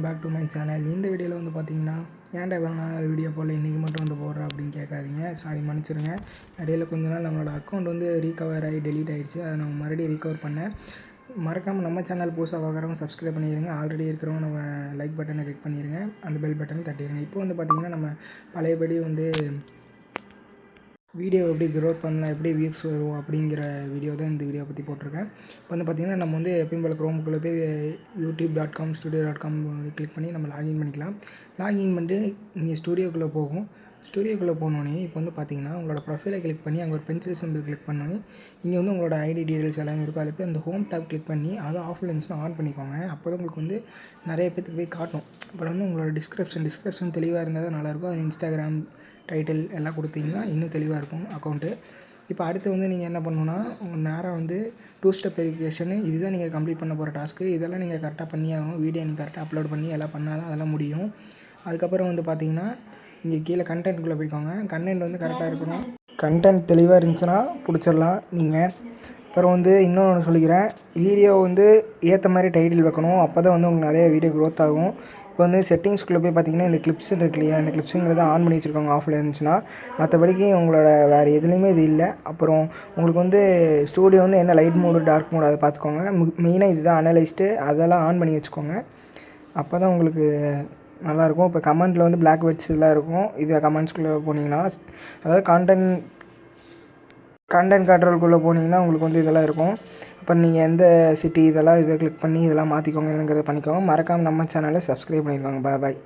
Back to my channel. இந்த வீடியோவில் வந்து பார்த்தீங்கன்னா ஏன்டா இவ்வளோ நாள் வீடியோ போடல இன்றைக்கி மட்டும் வந்து போடுறேன் அப்படின்னு கேட்காதீங்க. சாரி, மன்னிச்சிருங்க. இடையில கொஞ்ச நாள் நம்மளோட அக்கௌண்ட் வந்து ரீகவர் ஆகி டெலீட் ஆகிடுச்சு. அதை நம்ம மறுபடியும் ரீகவர் பண்ணேன். மறக்காமல் நம்ம சேனல் புதுசாக பார்க்குறவங்க சப்ஸ்கிரைப் பண்ணிடுங்க. ஆல்ரெடி இருக்கிறவங்க நம்ம லைக் பட்டனை கிளிக் பண்ணிடுங்க, அந்த பெல் பட்டனை தட்டிடுங்க. இப்போ வந்து பார்த்திங்கன்னா நம்ம பழையபடி வந்து வீடியோ எப்படி க்ரோத் பண்ணலாம், எப்படி வியூஸ் வரும் அப்படிங்கிற வீடியோ தான் இந்த வீடியோ பற்றி போட்டிருக்கேன். இப்போ வந்து பார்த்திங்கன்னா நம்ம வந்து எப்பயும் போல் க்ரோமுக்குள்ளே போய் youtube.com studio.com கிளிக் பண்ணி நம்ம லாகின் பண்ணிக்கலாம். லாகின் பண்ணிட்டு நீங்கள் ஸ்டூடியோக்குள்ளே போகும். ஸ்டூடியோக்குள்ளே போனோடனே இப்போ வந்து பார்த்திங்கன்னா உங்களோட ப்ரொஃபைலை கிளிக் பண்ணி அங்கே ஒரு பென்சில் சிம்பிள் கிளிக் பண்ணி இங்கே வந்து உங்களோட ஐடி டீடைல்ஸ் எல்லாமே இருக்கும். அதில் போய் அந்த ஹோம் டேப் கிளிக் பண்ணி அதை ஆஃபில் இருந்துச்சுன்னா ஆன் பண்ணிக்கோங்க. அப்போ தான் உங்களுக்கு வந்து நிறைய பேத்துக்கு போய் காட்டும். அப்புறம் வந்து உங்களோட டிஸ்கிரிப்ஷன் தெளிவாக இருந்தால் தான் நல்லாயிருக்கும். அது இன்ஸ்டாகிராம் டைட்டில் எல்லாம் கொடுத்தீங்கன்னா இன்னும் தெளிவாக இருக்கும் அக்கௌண்ட்டு. இப்போ அடுத்து வந்து நீங்கள் என்ன பண்ணணுன்னா நேராக வந்து 2 ஸ்டெப் வெரிஃபிகேஷனு இதுதான் நீங்கள் கம்ப்ளீட் பண்ண போகிற டாஸ்க்கு. இதெல்லாம் நீங்கள் கரெக்டாக பண்ணி ஆகணும். வீடியோ நீங்கள் கரெக்டாக அப்லோட் பண்ணி எல்லாம் பண்ணால் தான் அதெல்லாம் முடியும். அதுக்கப்புறம் வந்து பார்த்தீங்கன்னா இங்கே கீழே கண்டென்ட்குள்ளே போய்க்கோங்க. கண்டென்ட் வந்து கரெக்டாக இருக்கணும். கண்டென்ட் தெளிவாக இருந்துச்சுன்னா பிடிச்சிடலாம் நீங்கள். அப்புறம் வந்து இன்னொன்று சொல்லிக்கிறேன், வீடியோ வந்து ஏற்ற மாதிரி டைட்டில் வைக்கணும். அப்போ தான் வந்து உங்களுக்கு நிறைய வீடியோ க்ரோத் ஆகும். இப்போ வந்து செட்டிங்ஸ்குள்ளே போய் பார்த்தீங்கன்னா இந்த கிளிப்ஸ் இருக்கு இல்லையா, இந்த கிளிப்ஸுங்கிறத ஆன் பண்ணி வச்சுருக்காங்க ஆஃபில் இருந்துச்சுன்னா. மற்றபடிக்கு உங்களோட வேறு எதுலேயுமே இது இல்லை. அப்புறம் உங்களுக்கு வந்து ஸ்டூடியோ வந்து என்ன லைட் மோடு டார்க் மோடு அதை பார்த்துக்கோங்க. மெயினாக இது தான் அனலைஸ்ட்டு, அதெல்லாம் ஆன் பண்ணி வச்சுக்கோங்க. அப்போ தான் உங்களுக்கு நல்லாயிருக்கும். இப்போ கமெண்ட்டில் வந்து பிளாக் வேர்ட்ஸ் இதெல்லாம் இருக்கும். இது கமெண்ட்ஸ்குள்ளே போனீங்கன்னா, அதாவது கண்டென்ட் கண்ட்ரோல்குள்ளே போனீங்கன்னா உங்களுக்கு வந்து இதெல்லாம் இருக்கும். அப்புறம் நீங்கள் எந்த சிட்டி இதெல்லாம் இதை கிளிக் பண்ணி இதெல்லாம் மாற்றிக்கோங்க, என்னங்கிறத பண்ணிக்கோங்க. மறக்காமல் நம்ம சேனலை சப்ஸ்கிரைப் பண்ணிக்கோங்க. பாய்.